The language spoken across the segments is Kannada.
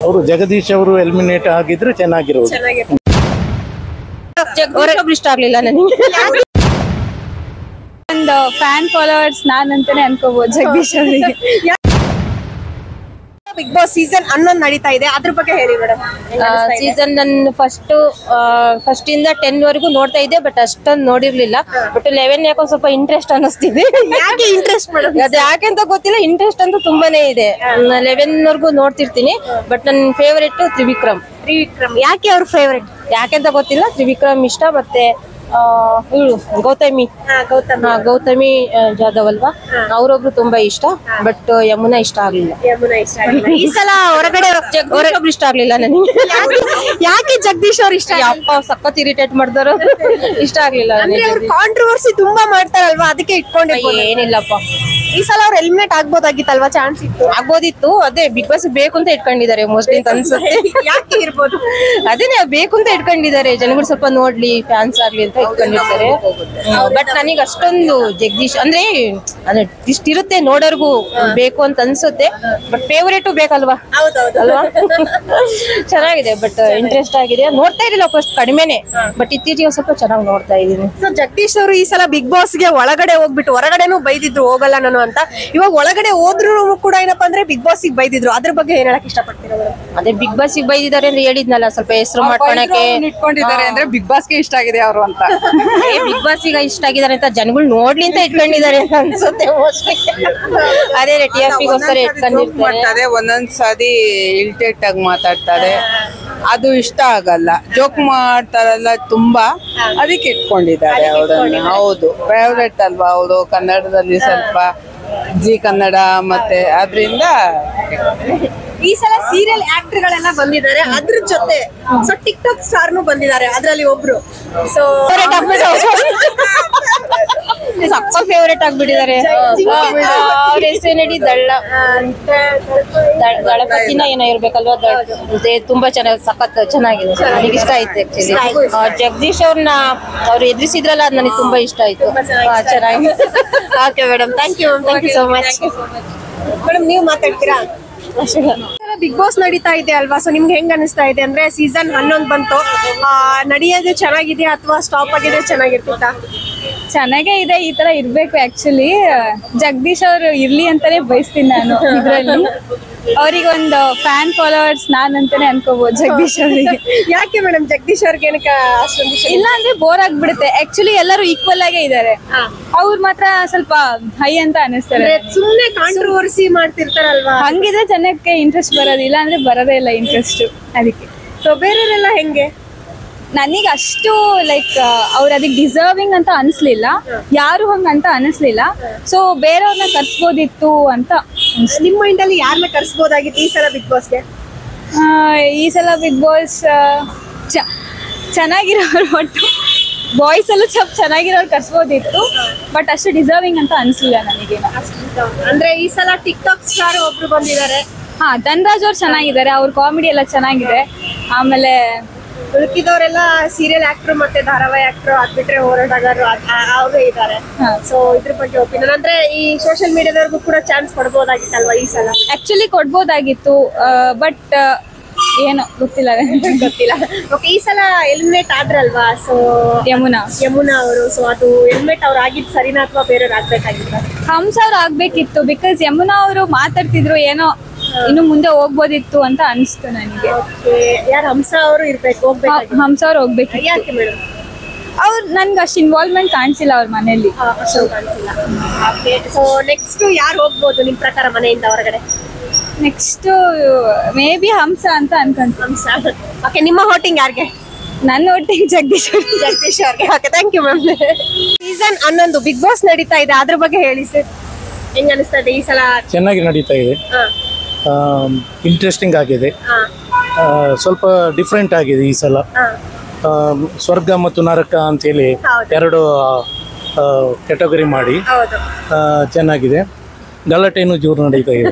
ಅವರು ಜಗದೀಶ್ ಅವರು ಎಲಿಮಿನೇಟ್ ಆಗಿದ್ರೆ ಚೆನ್ನಾಗಿರೋದು. ಇಷ್ಟ ಆಗ್ಲಿಲ್ಲ ನನಗೆ. ಒಂದು ಫ್ಯಾನ್ ಫಾಲೋವರ್ಸ್ ನಾನ್ ಅಂತಾನೆ ಅನ್ಕೋಬಹುದು ಜಗದೀಶ್ ಅವರಿಗೆ. ಬಿಗ್ ಬಾಸ್ ಸೀಸನ್ 11 ನಡೀತಾ ಇದೆ, ಅದ್ರ ಬಗ್ಗೆ ಹೇಳಿ ಮೇಡಮ್. ಸೀಸನ್ ನಾನು ಫಸ್ಟ್ ಇಂದ 10 ವರೆಗೂ ನೋಡ್ತಾ ಇದ್ದೆ, ಬಟ್ ಅಷ್ಟೊಂದು ನೋಡಿರ್ಲಿಲ್ಲ. ಬಟ್ 11 ಯಾಕೋ ಸ್ವಲ್ಪ ಇಂಟ್ರೆಸ್ಟ್ ಅನ್ನಿಸ್ತಿದೆ. ಯಾಕೆ ಇಂಟ್ರೆಸ್ಟ್ ಮೇಡಮ್? ಅದು ಯಾಕೆಂತ ಗೊತ್ತಿಲ್ಲ, ಇಂಟ್ರೆಸ್ಟ್ ಅಂತೂ ತುಂಬಾನೇ ಇದೆ. 11 ವರೆಗೂ ನೋಡ್ತಿರ್ತೀನಿ. ಬಟ್ ನನ್ನ ಫೇವರೇಟ್ ತ್ರಿವಿಕ್ರಮ್. ಯಾಕೆ ಅವ್ರ ಫೇವರೇಟ್? ಯಾಕೆಂತ ಗೊತ್ತಿಲ್ಲ, ತ್ರಿವಿಕ್ರಮ್ ಇಷ್ಟ. ಮತ್ತೆ ಗೌತಮಿ ಜಾಧವ್ ಅಲ್ವಾ, ಅವರೊಬ್ರು ತುಂಬಾ ಇಷ್ಟ. ಬಟ್ ಯಮುನಾ ಇಷ್ಟ ಆಗ್ಲಿಲ್ಲ. ಈ ಸಲ ಹೊರಗಡೆ ಇಷ್ಟ ಆಗ್ಲಿಲ್ಲ ನನಗೆ. ಯಾಕೆ ಜಗದೀಶ್ ಅವ್ರು ಇಷ್ಟ? ಅಪ್ಪ ಸಖತ್ ಇರಿಟೇಟ್ ಮಾಡ್ತಾರ, ಇಷ್ಟ ಆಗ್ಲಿಲ್ಲ. ಕಾಂಟ್ರವರ್ಸಿ ತುಂಬಾ ಮಾಡ್ತಾರಲ್ವಾ, ಅದಕ್ಕೆ ಇಟ್ಕೊಂಡಿರ್ಬೋದು. ಏನಿಲ್ಲಪ್ಪ, ಈ ಸಲ ಅವ್ರು ಎಲಿಮಿನೇಟ್ ಆಗ್ಬೋದಾಗಿತ್ತಲ್ವಾ? ಚಾನ್ಸ್ ಆಗ್ಬೋದಿತ್ತು. ಅದೇ ಬಿಗ್ ಬಾಸ್ ಬೇಕು ಅಂತ ಇಟ್ಕೊಂಡಿದ್ದಾರೆ ಮೋಸ್ಟ್ಲಿ ಅಂತ ಅನ್ಸುತ್ತೆ. ಯಾಕೆ ಇರ್ಬೋದು? ಅದೇನೆ ಬೇಕು ಅಂತ ಇಟ್ಕೊಂಡಿದ್ದಾರೆ, ಜನಗಳು ಸ್ವಲ್ಪ ನೋಡ್ಲಿ, ಫ್ಯಾನ್ಸ್ ಆಗ್ಲಿ ಅಂತ ಇಟ್ಕೊಂಡಿರ್ತಾರೆ. ಬಟ್ ನನಗೆ ಅಷ್ಟೊಂದು ಜಗದೀಶ್ ಅಂದ್ರೆ ಇಷ್ಟಿರುತ್ತೆ, ನೋಡೋರ್ಗು ಬೇಕು ಅಂತ ಅನ್ಸುತ್ತೆ. ಬಟ್ ಫೇವರೇಟು ಬೇಕಲ್ವಾ? ಅಲ್ವಾ? ಚೆನ್ನಾಗಿದೆ, ಬಟ್ ಇಂಟ್ರೆಸ್ಟ್ ಆಗಿದೆ. ನೋಡ್ತಾ ಇರಲಿಲ್ಲ ಫಸ್ಟ್, ಕಡಿಮೆನೆ. ಬಟ್ ಇತ್ತೀಚೆಗೆ ಸ್ವಲ್ಪ ಚೆನ್ನಾಗಿ ನೋಡ್ತಾ ಇದೀನಿ. ಸೊ ಜಗದೀಶ್ ಅವರು ಈ ಸಲ ಬಿಗ್ ಬಾಸ್ಗೆ ಒಳಗಡೆ ಹೋಗ್ಬಿಟ್ಟು ಹೊರಗಡೆನೂ ಬೈದಿದ್ರು, ಹೋಗಲ್ಲ ನಾನು ಅಂತ. ಇವಾಗ ಒಳಗಡೆ ಹೋದ್ರು ಕೂಡ ಏನಪ್ಪಾ ಅಂದ್ರೆ ಬಿಗ್ ಬಾಸ್ ಬೈದಿದ್ರು. ಅದ್ರ ಬಗ್ಗೆ ಏನ್ ಹೇಳಕ್ ಇಷ್ಟಪಡ್ತೀರಾ? ಅದೇ ಬಿಗ್ ಬಾಸ್ ಬೈದಿದ್ದಾರೆ ಅಂದ್ರೆ ಹೇಳಿದ್ನಲ್ಲ, ಸ್ವಲ್ಪ ಹೆಸರು ಮಾಡ್ಕೊಳಕ್ಕೆ ಇಟ್ಕೊಂಡಿದ್ದಾರೆ ಅಂದ್ರೆ ಬಿಗ್ ಬಾಸ್ಗೆ ಇಷ್ಟ ಆಗಿದೆ ಅವರು ಅಂತ. ಬಿಗ್ ಬಾಸ್ ಈಗ ಇಷ್ಟ ಆಗಿದ್ದಾರೆ ಅಂತ ಜನಗಳು ನೋಡ್ಲಿ ಅಂತ ಇಟ್ಕೊಂಡಿದ್ದಾರೆ ಅಂತ ಅನ್ಸುತ್ತೆ ಮೋಸ್ಟ್ಲಿ. ಅದೇ TRP-ಗೋಸ್ಕರ ಇಟ್ಕೊಂಡಿರ್ತಾರೆ. ಒಂದೊಂದ್ಸರಿ ಇರಿಟೇಟ್ ಆಗಿ ಮಾತಾಡ್ತಾರೆ, ಅದು ಇಷ್ಟ ಆಗಲ್ಲ. ಜೋಕ್ ಮಾಡ್ತಾರಲ್ಲ ತುಂಬಾ, ಅದಕ್ಕೆ ಇಟ್ಕೊಂಡಿದ್ದಾರೆ ಅವರನ್ನ. ಹೌದು, ಫೇವ್ರೆಟ್ ಅಲ್ವಾ ಅವರು. ಕನ್ನಡದಲ್ಲಿ ಸ್ವಲ್ಪ ಜಿ ಕನ್ನಡ ಮತ್ತೆ ಅದರಿಂದ. ಈ ಸಲ ಸೀರಿಯಲ್ ಆಕ್ಟರ್ ಗಳೆಲ್ಲ ಬಂದಿದ್ದಾರೆ, ಅದ್ರ ಜೊತೆ ಸೊ ಟಿಕ್ ಟಾಕ್ ಸ್ಟಾರ್ನು ಬಂದಿದ್ದಾರೆ, ಅದ್ರಲ್ಲಿ ಒಬ್ರು. ಸೊ ಸಕ್ಕ ಫೇವರೇಟ್ ಆಗ್ಬಿಟ್ಟಿದ್ದಾರೆ. ಅವ್ರ ಹೆಸರು ನಡಿ ದಳಪತಿನ ಏನೋ ಇರ್ಬೇಕಲ್ವಾ, ತುಂಬಾ ಚೆನ್ನಾಗಿ ಸಖತ್ ಚೆನ್ನಾಗಿದೆ. ನನಗೆ ಇಷ್ಟ ಆಯ್ತು ಆಕ್ಚುಲಿ. ಜಗದೀಶ್ ಅವ್ರನ್ನ ಅವ್ರು ಎದುರಿಸಿದ್ರಲ್ಲ, ಅದು ನನಗೆ ತುಂಬಾ ಇಷ್ಟ ಆಯ್ತು. ಚೆನ್ನಾಗಿ. Okay madam, thank you so much. Madam ನೀವು ಮಾತಾಡ್ತೀರಾ? ಬಿಗ್ ಬಾಸ್ ನಡೀತಾ ಇದೆ ಅಲ್ವಾ, ಸೊ ನಿಮ್ಗೆ ಹೆಂಗ್ ಅನಿಸ್ತಾ ಇದೆ? ಅಂದ್ರೆ ಸೀಸನ್ 11 ಬಂತು, ನಡೆಯೋದು ಚೆನ್ನಾಗಿದೆಯಾ ಅಥವಾ ಸ್ಟಾಪ್ ಆಗಿದೆ ಚೆನ್ನಾಗಿರ್ತಿತ್ತಾ? ಚೆನ್ನಾಗೇ ಇದೆ, ಈ ತರ ಇರ್ಬೇಕು. ಆಕ್ಚುಲಿ ಜಗದೀಶ್ ಅವರು ಇರ್ಲಿ ಅಂತಾನೆ ಬಯಸ್ತೀನಿ ನಾನು ಇದ್ರಲ್ಲಿ. ಅವ್ರಿಗೆ ಒಂದು ಫ್ಯಾನ್ ಫಾಲೋವರ್ಸ್ ನಾನ್ ಅಂತಾನೆ ಅನ್ಕೋಬಹುದು ಜಗದೀಶ್ ಅವರಿಗೆ. ಯಾಕೆ ಮೇಡಮ್ ಜಗದೀಶ್ ಅವ್ರಿಗೆ ಏನಕ್ಕೆ ಅಷ್ಟೊಂದು? ಇಲ್ಲ ಅಂದ್ರೆ ಬೋರ್ ಆಗ್ಬಿಡುತ್ತೆ. ಆಕ್ಚುಲಿ ಎಲ್ಲರೂ ಈಕ್ವಲ್ ಆಗೇ ಇದಾರೆ, ಅವ್ರು ಮಾತ್ರ ಸ್ವಲ್ಪ ಹೈ ಅಂತ ಅನಿಸ್ತಾರೆ. ಸುಮ್ನೆ ಕಾಂಟ್ರವರ್ಸಿ ಮಾಡ್ತಿರ್ತಾರಲ್ವಾ, ಹಂಗಿದ್ರೆ ಜನಕ್ಕೆ ಇಂಟ್ರೆಸ್ಟ್ ಬರೋದಿಲ್ಲ, ಅಂದ್ರೆ ಬರೋದೇ ಇಲ್ಲ ಇಂಟ್ರೆಸ್ಟ್. ಅದಕ್ಕೆ ಸೊ ಬೇರೆಯವರೆಲ್ಲ ಹೆಂಗೆ? ನನಗೆ ಅಷ್ಟು ಲೈಕ್ ಅವ್ರು ಅದಕ್ಕೆ ಡಿಸರ್ವಿಂಗ್ ಅಂತ ಅನ್ಸ್ಲಿಲ್ಲ, ಯಾರು ಹಂಗಂತ ಅನಿಸ್ಲಿಲ್ಲ. ಸೊ ಬೇರೆಯವ್ರನ್ನ ಕರ್ಸ್ಬೋದಿತ್ತು ಅಂತ. ನಿಮ್ಮ ಮೈಂಡ್ ಅಲ್ಲಿ ಯಾರನ್ನ ಕರ್ಸ್ಬೋದಾಗಿತ್ತು ಈ ಸಲ ಬಿಗ್ ಬಾಸ್ಗೆ? ಈ ಸಲ ಬಿಗ್ ಬಾಸ್ ಚೆನ್ನಾಗಿರೋರು, ಒಟ್ಟು ಬಾಯ್ಸ್ ಅಲ್ಲೂ ಸ್ವಲ್ಪ ಚೆನ್ನಾಗಿರೋರು ಕರ್ಸ್ಬೋದಿತ್ತು. ಬಟ್ ಅಷ್ಟು ಡಿಸರ್ವಿಂಗ್ ಅಂತ ಅನ್ಸ್ಲಿಲ್ಲ ನನಗೆ. ಅಂದ್ರೆ ಈ ಸಲ ಟಿಕ್ ಟಾಕ್ ಸ್ಟಾರ್ ಒಬ್ರು ಬಂದಿದ್ದಾರೆ. ಧನ್ರಾಜ್ ಅವ್ರು ಚೆನ್ನಾಗಿದ್ದಾರೆ, ಅವ್ರ ಕಾಮಿಡಿ ಎಲ್ಲ ಚೆನ್ನಾಗಿದೆ. ಆಮೇಲೆ ಉಳುಕಿದವರೆಲ್ಲ ಸೀರಿಯಲ್ ಆಕ್ಟರ್ ಮತ್ತೆ ಧಾರಾವಾಹಿ ಆಕ್ಟರ್, ಅದ್ಬಿಟ್ರೆ ಹೋರಾಟಗಾರರು ಅವರೇ ಇದ್ದಾರೆ. ಸೊ ಇದ್ರ ಬಗ್ಗೆ ಒಪಿನಿಯನ್ ಅಂದ್ರೆ ಈ ಸೋಷಿಯಲ್ ಮೀಡಿಯಾದವ್ರಿಗೂ ಕೂಡ ಚಾನ್ಸ್ ಕೊಡ್ಬೋದಾಗಿತ್ತಲ್ವಾ ಈ ಸಲ? ಆಕ್ಚುಲಿ ಕೊಡ್ಬೋದಾಗಿತ್ತು, ಬಟ್ ಏನೋ ಗೊತ್ತಿಲ್ಲ. ಓಕೆ, ಈ ಸಲ ಎಲಿಮಿನೇಟ್ ಆದ್ರಲ್ವಾ, ಸೊ ಯಮುನಾ ಅವರು. ಸೊ ಅದು ಎಲಿಮಿನೇಟ್ ಅವ್ರು ಆಗಿದ್ ಸರಿನಾ ಅಥವಾ ಬೇರೆಯವ್ರು ಆಗ್ಬೇಕಾಗಿತ್ತ? ಹಂಸ ಅವ್ರು ಆಗ್ಬೇಕಿತ್ತು, ಬಿಕಾಸ್ ಯಮುನಾ ಅವರು ಮಾತಾಡ್ತಿದ್ರು, ಏನೋ ಇನ್ನು ಮುಂದೆ ಹೋಗ್ಬೋದಿತ್ತು ಅಂತ ಅನ್ಸ್ತು ನನಗೆ. ಯಾರು ಹಂಸ ಅವರು ಇರ್ಬೇಕು, ಹಂಸ ಅವ್ರು ಹೋಗ್ಬೇಕು. ಯಾಕೆ ಮೇಡಮ್? ಅವ್ರು ನನ್ಗೆ ಅಷ್ಟು ಇನ್ವಾಲ್ವ್ಮೆಂಟ್ ಕಾಣಿಸಿಲ್ಲ ಅವ್ರ ಮನೆಯಲ್ಲಿ. ಸೊ ನೆಕ್ಸ್ಟ್ ಯಾರು ಹೋಗ್ಬೋದು ನಿಮ್ ಪ್ರಕಾರ ಮನೆಯಿಂದ ಹೊರಗಡೆ? ನೆಕ್ಸ್ಟ್ ಮೇ ಬಿ ಹಂಸ ಅಂತ ಅನ್ಕೊಂತೀನಿ. ಓಕೆ, ನಿಮ್ಮ ವೋಟಿಂಗ್ ಯಾರಿಗೆ? ನನ್ನ ವೋಟಿಂಗ್ ಜಗದೀಶ್ ಅವ್ರಿಗೆ. Okay, thank you ma'am. Season 11 Bigg Boss ನಡೀತಾ ಇದೆ, ಅದ್ರ ಬಗ್ಗೆ ಹೇಳಿ ಸರ್. ಹೆಂಗ ಅನಿಸ್ತಾ ಇದೆ ಈ ಸಲ? ಚೆನ್ನಾಗಿ ನಡೀತಾ ಇದೆ, ಇಂಟ್ರೆಸ್ಟಿಂಗ್ ಆಗಿದೆ, ಸ್ವಲ್ಪ ಡಿಫ್ರೆಂಟ್ ಆಗಿದೆ ಈ ಸಲ. ಸ್ವರ್ಗ ಮತ್ತು ನರಕ ಅಂತೇಳಿ ಎರಡು ಕ್ಯಾಟಗರಿ ಮಾಡಿ ಚೆನ್ನಾಗಿದೆ. ಗಲಾಟೆನೂ ಜೋರು ನಡೀತಾ ಇದೆ.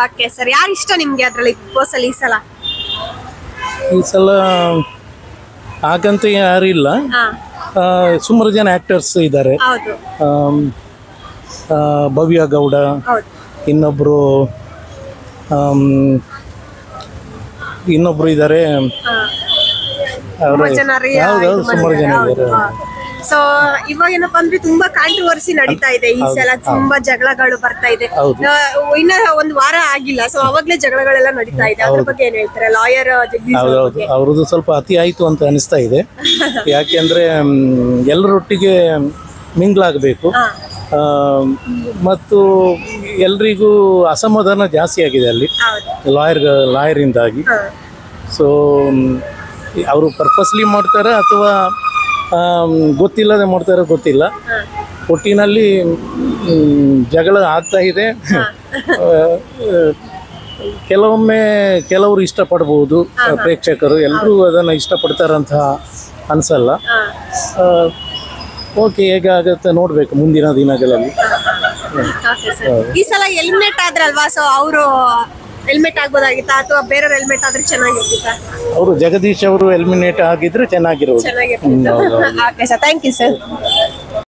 ಓಕೆ ಸರ್, ಯಾರು ಇಷ್ಟ ನಿಮ್ಗೆ ಅದ್ರಲ್ಲಿ ಬಿಗ್ ಬಾಸ್ ಅಲ್ಲಿ ಈ ಸಲ ಹಾಗಂತ ಯಾರು ಇಲ್ಲ, ಸುಮಾರು ಜನ ಆಕ್ಟರ್ಸ್ ಇದ್ದಾರೆ. ಭವ್ಯ ಗೌಡ, ಇನ್ನೊಬ್ರು ಇನ್ನೊಬ್ರು ಇದ್ದಾರೆ. ತುಂಬಾ ಜನ ಹೌದೌದು, ಸುಮಾರು ಜನ ಇದ್ದಾರೆ. ಸೊ ಇವಾಗ ಏನಪ್ಪಾ ಅಂದ್ರೆ ತುಂಬಾ ಕಾಂಟ್ರವರ್ಸಿ ನಡೀತಾ ಇದೆ ಈ ಸಲ, ತುಂಬಾ ಜಗಳಗಳು ಬರ್ತಾ ಇದೆ. ಇನ್ನ ಒಂದ್ ವಾರ ಆಗಿಲ್ಲ, ಸೊ ಅವಾಗ್ಲೇ ಜಗಳಗಳೆಲ್ಲ ನಡೀತಾ ಇದೆ. ಅದ್ರ ಬಗ್ಗೆ ಏನ್ ಹೇಳ್ತಾರೆ ಲಾಯರ್ ಜಗದೀಶ್ ಅವ್ರ ಹೌದೌದು, ಬಗ್ಗೆ? ಅವ್ರದ್ದು ಸ್ವಲ್ಪ ಅತಿ ಆಯ್ತು ಅಂತ ಅನಿಸ್ತಾ ಇದೆ. ಯಾಕೆಂದ್ರೆ ಎಲ್ಲರೊಟ್ಟಿಗೆ ಮಿಂಗ್ಲಾಗಬೇಕು ಮತ್ತು ಎಲ್ರಿಗೂ ಅಸಮಾಧಾನ ಜಾಸ್ತಿ ಆಗಿದೆ ಅಲ್ಲಿ ಲಾಯರಿಂದಾಗಿ. ಸೊ ಅವರು ಪರ್ಪಸ್ಲಿ ಮಾಡ್ತಾರೆ ಅಥವಾ ಗೊತ್ತಿಲ್ಲದೆ ಮಾಡ್ತಾರೆ ಗೊತ್ತಿಲ್ಲ. ಒಟ್ಟಿನಲ್ಲಿ ಜಗಳ ಆಗ್ತಾ ಇದೆ. ಕೆಲವೊಮ್ಮೆ ಕೆಲವರು ಇಷ್ಟಪಡ್ಬೋದು, ಪ್ರೇಕ್ಷಕರು ಎಲ್ಲರೂ ಅದನ್ನು ಇಷ್ಟಪಡ್ತಾರಂತ ಅನಿಸಲ್ಲ. ಓಕೆ, ಹೇಗಾಗುತ್ತೆ ನೋಡ್ಬೇಕು ಮುಂದಿನ ದಿನಗಳಲ್ಲಿ. ಈ ಸಲ ಎಲಿಮಿನೇಟ್ ಆದ್ರಲ್ವಾ, ಸೊ ಅವರು ಹೆಲ್ಮೆಟ್ ಆಗ್ಬೋದಾಗಿತ್ತಾ ಅಥವಾ ಬೇರೆಯವ್ರ ಹೆಲ್ಮೆಟ್ ಆದ್ರೆ ಚೆನ್ನಾಗಿರ್ತಿತ್ತಾ? ಅವರು ಜಗದೀಶ್ ಅವರು ಎಲಿಮಿನೇಟ್ ಆಗಿದ್ರೆ ಚೆನ್ನಾಗಿರೋದು. ಚೆನ್ನಾಗಿರ್ತಿತ್ತು. Okay sir, thank you sir.